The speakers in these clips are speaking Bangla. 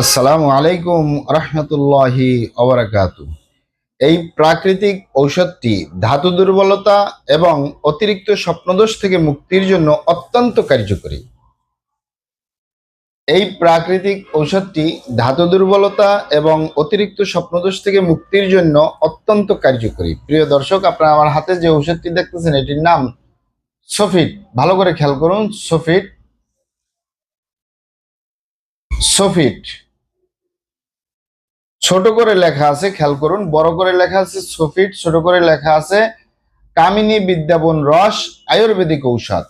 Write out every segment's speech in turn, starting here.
আসসালামু আলাইকুম রহমতুল্লাহি ওবারাকাতু। এই প্রাকৃতিক ঔষধটি ধাতু দুর্বলতা এবং অতিরিক্ত স্বপ্নদোষ থেকে মুক্তির জন্য অত্যন্ত কার্যকরী। এই প্রাকৃতিক ঔষধটি ধাতু দুর্বলতা এবং অতিরিক্ত স্বপ্নদোষ থেকে মুক্তির জন্য অত্যন্ত কার্যকরী। প্রিয় দর্শক, আপনারা আমার হাতে যে ঔষধটি দেখতেছেন এটির নাম সফিট। ভালো করে খেয়াল করুন, সফিট। সফিট ছোট করে লেখা আছে, খেয়াল করুন। বড় করে লেখা আছে সফিট, ছোট করে লেখা আছে কামিনী বিদ্যাবন রস আয়ুর্বেদিক ঔষধ।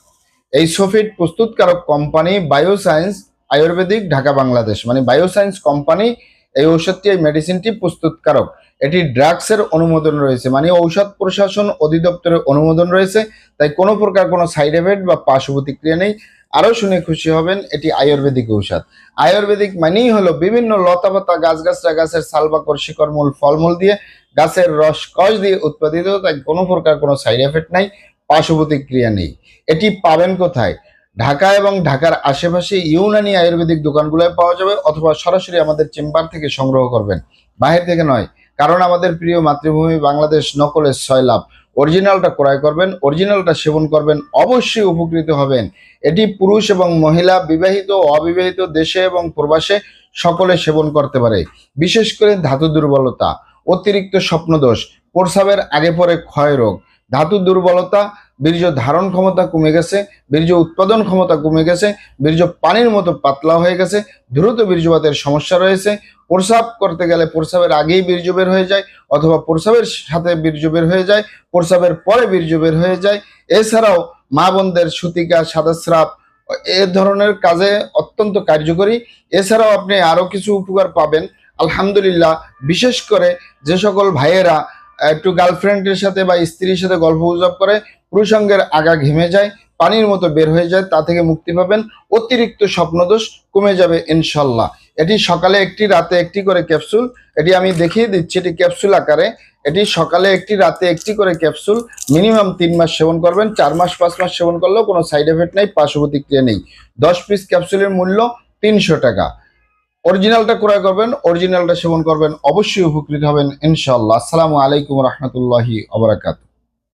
এই সফিট প্রস্তুতকারক কোম্পানি বায়োসায়েন্স আয়ুর্বেদিক, ঢাকা, বাংলাদেশ। মানে বায়োসায়েন্স কোম্পানি এই ঔষধটি, এই মেডিসিনটি প্রস্তুতকারক। এটি ড্রাগসের অনুমোদন রয়েছে, মানে ঔষধ প্রশাসন অধিদপ্তরের অনুমোদন রয়েছে। তাই কোনো প্রকার কোনো সাইড এফেক্ট বা পার্শ্ব প্রতিক্রিয়া নেই। আরো শুনে খুশি হবেন, এটি আয়ুর্বেদিক ঔষধ। আয়ুর্বেদিক মানেই হলো বিভিন্ন লতাপাতা, গাছগাছরা, গাছের ছালবাকড়, শিকড়, মূল, ফলমূল দিয়ে, গাছের রস কষ দিয়ে উৎপাদিত। তাই কোনো প্রকার কোনো সাইড এফেক্ট নাই, পার্শ্ব প্রতিক্রিয়া নেই। এটি পাবেন কোথায়? ঢাকা এবং ঢাকার আশেপাশে ইউনানি আয়ুর্বেদিক দোকানগুলোয় পাওয়া যাবে, অথবা সরাসরি আমাদের চেম্বার থেকে সংগ্রহ করবেন, বাহির থেকে নয়। কারণ আমাদের প্রিয় মাতৃভূমি বাংলাদেশ, নকলের ছয় লাভ। অরিজিনালটা ক্রয় করবেন, অরিজিনালটা সেবন করবেন, অবশ্যই উপকৃত হবেন। এটি পুরুষ এবং মহিলা, বিবাহিত অবিবাহিত, দেশে এবং প্রবাসে সকলে সেবন করতে পারে। বিশেষ করে ধাতু দুর্বলতা, অতিরিক্ত স্বপ্নদোষ, প্রস্রাবের আগে পরে ক্ষয় রোগ, ধাতু দুর্বলতা, বীর্য ধারণ ক্ষমতা কমে গেছে, বীর্য উৎপাদন ক্ষমতা কমে গেছে, বীর্য পানির মতো পাতলা হয়ে গেছে, দ্রুত বীর্যপাতের সমস্যা রয়েছে, প্রস্রাব করতে গেলে প্রস্রাবের আগেই বীর্য বের হয়ে যায়, অথবা প্রস্রাবের সাথে বীর্য বের হয়ে যায়, প্রস্রাবের পরে বীর্য বের হয়ে যায়। এছাড়াও মা বোনদের সূতিকা, সাদাস্রাব, এ ধরনের কাজে অত্যন্ত কার্যকরী। এছাড়াও আপনি আরো কিছু উপকার পাবেন আলহামদুলিল্লাহ। বিশেষ করে যে সকল ভাইয়েরা একটু গার্লফ্রেন্ডের সাথে বা স্ত্রীর সাথে গল্প গুজব করে পুরুষাঙ্গের আগা ঘেমে যায়, পানির মতো বের হয়ে যায়, তা থেকে মুক্তি পাবেন। অতিরিক্ত স্বপ্নদোষ কমে যাবে ইনশাল্লাহ। এটি সকালে একটি, রাতে একটি করে ক্যাপসুল। এটি আমি দেখিয়ে দিচ্ছি, এটি ক্যাপসুল আকারে। এটি সকালে একটি, রাতে একটি করে ক্যাপসুল। মিনিমাম 3 মাস সেবন করবেন। 4 মাস 5 মাস সেবন করলেও কোনো সাইড এফেক্ট নেই, পার্শ্ব প্রতিক্রিয়া নেই। 10 পিস ক্যাপসুলের মূল্য 300 টাকা। অরিজিনালটা ক্রয় করবেন, অরিজিনালটা সেবন করবেন, অবশ্যই উপকৃত হবেন ইনশাআল্লাহ। আসসালামু আলাইকুম রহমতুল্লাহি ওয়া বারাকাতুহু।